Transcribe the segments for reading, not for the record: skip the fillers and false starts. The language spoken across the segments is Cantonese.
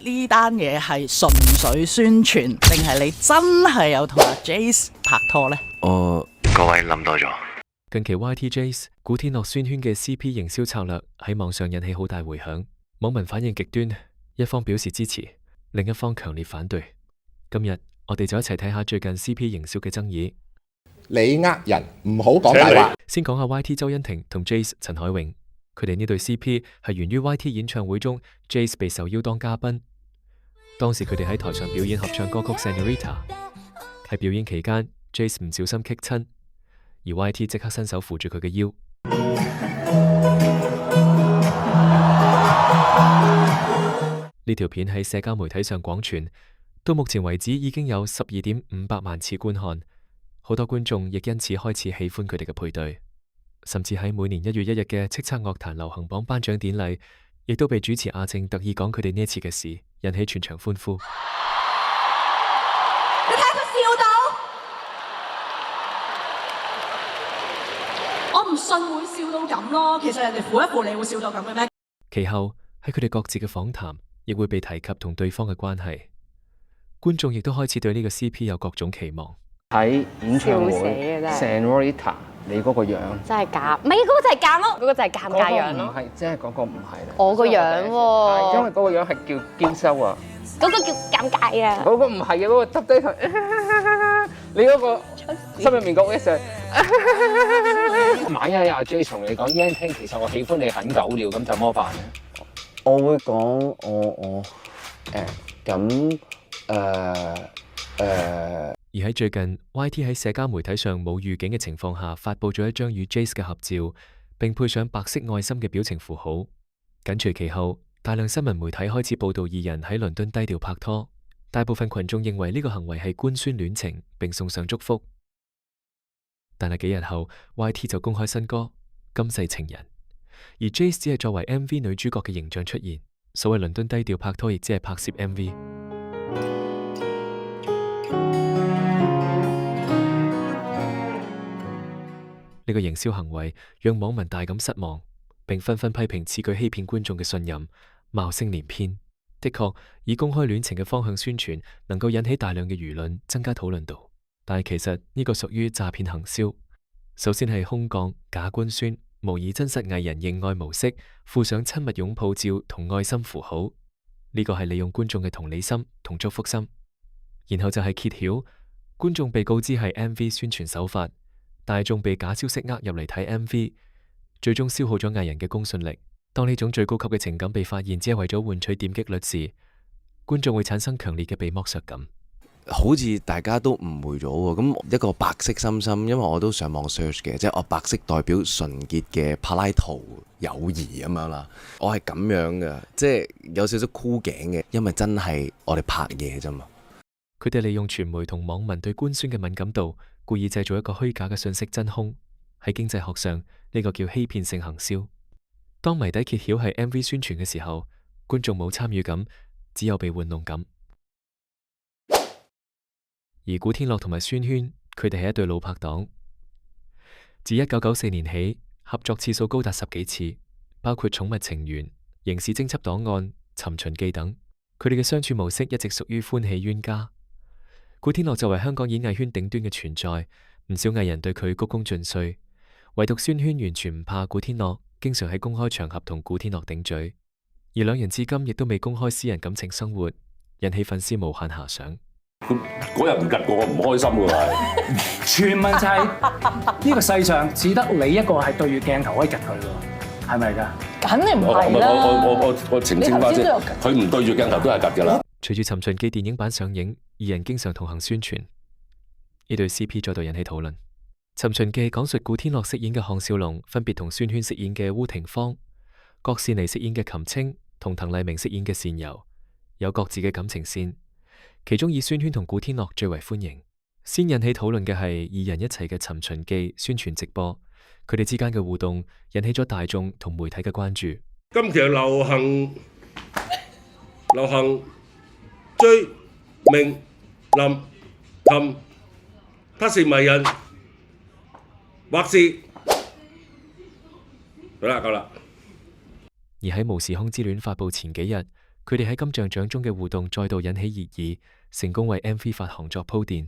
呢單嘢係純粹宣傳，定係你真係有同阿 Jace 拍拖呢？各位諗多咗。近期 YT Jace 古天樂宣萱嘅 CP 營銷策略喺網上引起好大迴響，網民反應極端，一方表示支持，另一方強烈反對。今日我哋就一齊睇下最近 CP 營銷嘅爭議。你呃人唔好講大話。先講下 YT 周欣婷同 Jace 陳凱詠，佢哋呢對 CP 係源於 YT 演唱會中 Jace 被受邀當嘉賓，當時佢哋喺台上表演合唱歌曲 Senorita， 喺表演期間 Jace 唔小心棘親，而 YT 即刻伸手扶住佢嘅腰。呢條片喺社交媒體上廣傳，到目前為止已經有12.500萬次觀看，好多觀眾亦因此開始喜歡佢哋嘅配對，甚至喺每年1月1日嘅叱咤樂壇流行榜頒獎典禮，亦都被主持阿正特意講佢哋呢一次嘅事，引起全場歡呼。你睇佢笑到，我唔信會笑到咁咯。其實人哋扶一扶你會笑到咁嘅咩？其後喺佢哋各自嘅訪談，亦會被提及同對方嘅關係，觀眾亦都開始對呢個 CP 有各種期望。喺演唱會 Senorita 你嗰個樣真係假，唔係嗰個就係假咯，嗰個就係尷尬樣咯。唔係，即係嗰個唔係啦。我個樣喎，因為嗰個樣係叫嬌羞啊。嗰個叫尷尬啊。嗰個唔係嘅，嗰個耷低頭。你嗰個心入面嗰個一聲。買啊！阿 J 同你講，Yan Ting，其實我喜歡你很久了，咁怎麼辦咧？我會講而喺最近 YT 喺社交媒體上冇預警嘅情況下，發佈咗一張與 Jace 嘅合照，並配上白色愛心嘅表情符號。緊隨其後，大量新聞媒體開始報道二人喺倫敦低調拍拖，大部分群眾認為呢個行為係官宣戀情，並送上祝福。但係幾日後 ，YT 就公開新歌《今世情人》，而 Jace 只係作為 MV 女主角嘅形象出現。所謂倫敦低調拍拖，亦只係拍攝 MV。呢個營銷行為讓網民大感失望，並紛紛批評此舉欺騙觀眾嘅信任，罵聲連篇。的確，以公開戀情嘅方向宣傳，能夠引起大量嘅輿論，增加討論度。但係其實呢個屬於詐騙行銷。首先係空降、假官宣，模擬真實藝人認愛模式，附上親密擁抱照同愛心符號。呢個係利用觀眾嘅同理心同祝福心。然後就係揭曉，觀眾被告知係 MV 宣傳手法，大眾被假消息呃入嚟睇 MV， 最終消耗咗藝人嘅公信力。當呢種最高級嘅情感被發現，只係為咗換取點擊率時，觀眾會產生強烈嘅被剝削感。好似大家都誤會咗喎，咁一個白色心心，因為我都上網 search 嘅，即係我白色代表純潔嘅柏拉圖友誼咁樣啦。我係咁樣嘅，即係有少少箍頸嘅，因為真係我哋拍嘢啫嘛。佢哋利用傳媒同網民對官宣嘅敏感度，故意製造一個虛假嘅信息真空。喺經濟學上，呢個叫欺騙性行銷。當謎底揭曉係 MV 宣傳嘅時候，觀眾冇參與感，只有被玩弄感。而古天樂同埋宣萱，佢哋係一對老拍檔，自1994年起合作次數高達10幾次，包括《寵物情緣》、《刑事偵緝檔案》、《尋秦記》等。佢哋嘅相處模式一直屬於歡喜冤家。古天樂作為香港演藝圈頂端嘅存在，唔少藝人對佢鞠躬盡瘁，唯獨宣萱完全唔怕古天樂，經常喺公開場合同古天樂頂嘴。而兩人至今亦都未公開私人感情生活，引起粉絲無限遐想。嗰日唔吉過我唔開心㗎喎。傳聞就係呢個世上只得你一個係對住鏡頭可以吉佢喎，係咪㗎？梗係唔係啦。我澄清翻先，佢唔對住鏡頭都係吉㗎啦。隨住《尋秦記》電影版上映，二人經常同行宣傳，呢對 CP 再度引起討論。《尋秦記》講述古天樂飾演嘅項少龍，分別同宣萱飾演嘅烏廷芳、郭羨妮飾演嘅琴清同滕麗名飾演嘅善柔，有各自嘅感情線。其中以宣萱同古天樂最為歡迎。先引起討論嘅係二人一齊嘅《尋秦記》宣傳直播，佢哋之間嘅互動引起咗大眾同媒體嘅關注。今期流行追明林琴，他是迷人，或是好啦，夠啦。而喺《無時空之戀》發佈前幾日，佢哋喺金像獎中嘅互動再度引起熱議，成功為 MV 發行作鋪墊。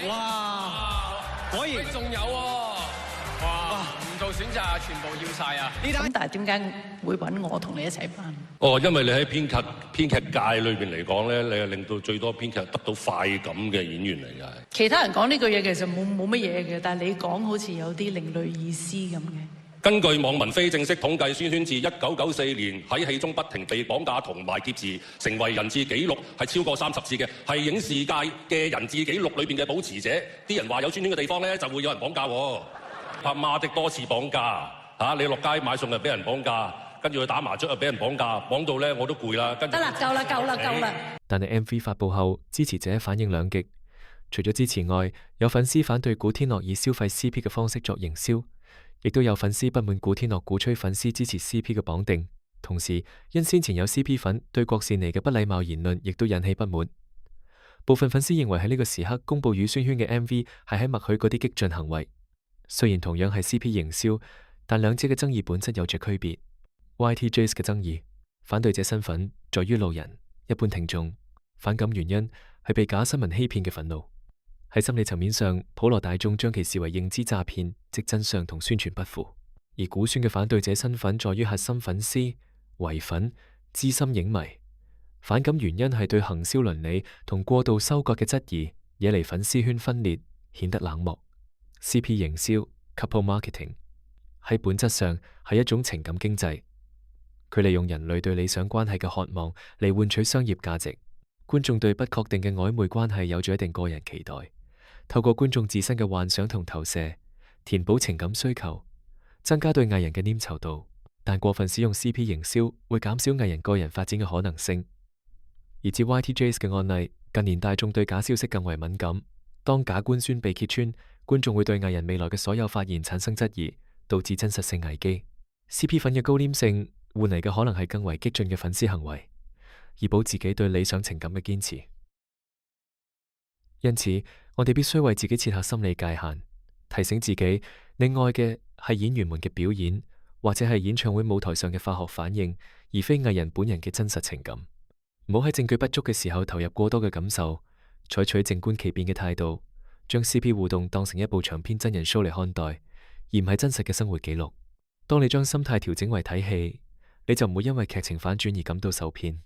哇！果然仲有喎！哇！唔做選擇，全部要晒啊！咁但係點解會揾我同你一齊辦？哦，因為你喺編劇界裏邊嚟講咧，你係令到最多編劇得到快感嘅演員嚟嘅。其他人講呢句嘢其實冇乜嘢嘅，但係你講好似有啲另類意思咁嘅。根據網民非正式統計，宣自1994年喺戲中不停被綁架同埋劫持，成為人質紀錄係超過30次嘅，係影視界嘅人質紀錄裏邊嘅保持者。啲人話有宣傳嘅地方咧，就會有人綁架喎。阿媽的多次綁架嚇，你落街買餸又俾人綁架，跟住去打麻雀又俾人綁架，綁到咧我都攰啦。得啦，夠啦！但係 MV 發布後，支持者反應兩極，除咗支持外，有粉絲反對古天樂以消費 CP 嘅方式作營銷。亦都有粉絲不滿古天樂鼓吹粉絲支持 CP 嘅綁定，同時因先前有 CP 粉對郭羨妮嘅不禮貌言論，亦都引起不滿。部分粉絲認為喺呢個時刻公佈羽宣萱嘅 MV 係喺默許嗰啲激進行為。雖然同樣係 CP 營銷，但兩者嘅爭議本質有着區別。YT Jace 嘅爭議，反對者身份在於路人、一般聽眾，反感原因係被假新聞欺騙嘅憤怒。喺心理層面上，普羅大眾將其視為認知詐騙，即真相同宣傳不符；而古宣嘅反對者身份在於核心粉絲、唯粉、資深影迷，反感原因係對行銷倫理同過度收割嘅質疑，惹嚟粉絲圈分裂，顯得冷漠。CP 營銷 （couple marketing） 喺本質上係一種情感經濟，佢利用人類對理想關係嘅渴望嚟換取商業價值。觀眾對不確定嘅曖昧關係有咗一定個人期待。透過觀眾自身嘅幻想同投射，填補情感需求，增加對藝人嘅黏稠度。但過分使用 CP 營銷會減少藝人個人發展嘅可能性。而至 YT Jace 嘅案例，近年大眾對假消息更為敏感。當假官宣被揭穿，觀眾會對藝人未來嘅所有發言產生質疑，導致真實性危機。CP 粉嘅高黏性換嚟嘅可能係更為激進嘅粉絲行為，以保自己對理想情感嘅堅持。因此，我哋必須為自己設下心理界限，提醒自己，你愛嘅係演員們嘅表演，或者係演唱會舞台上嘅化學反應，而非藝人本人嘅真實情感。唔好喺證據不足嘅時候投入過多嘅感受，採取靜觀其變嘅態度，將 CP 互動當成一部長篇真人 show 嚟看待，而唔係真實嘅生活記錄。當你將心態調整為睇戲，你就唔會因為劇情反轉而感到受騙。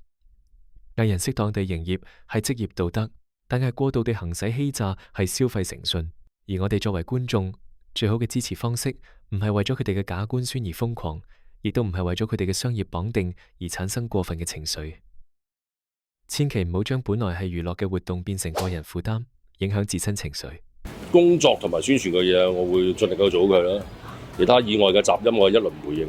藝人適當地營業係職業道德，但係過度地行使欺詐係消費誠信。而我哋作為觀眾，最好嘅支持方式唔係為咗佢哋嘅假官宣而瘋狂，亦都唔係為咗佢哋嘅商業綁定而產生過分嘅情緒。千祈唔好將本來係娛樂嘅活動變成個人負擔，影響自身情緒。工作同埋宣傳嘅嘢，我會盡力去做佢啦。其他以外嘅雜音，我一律唔回應。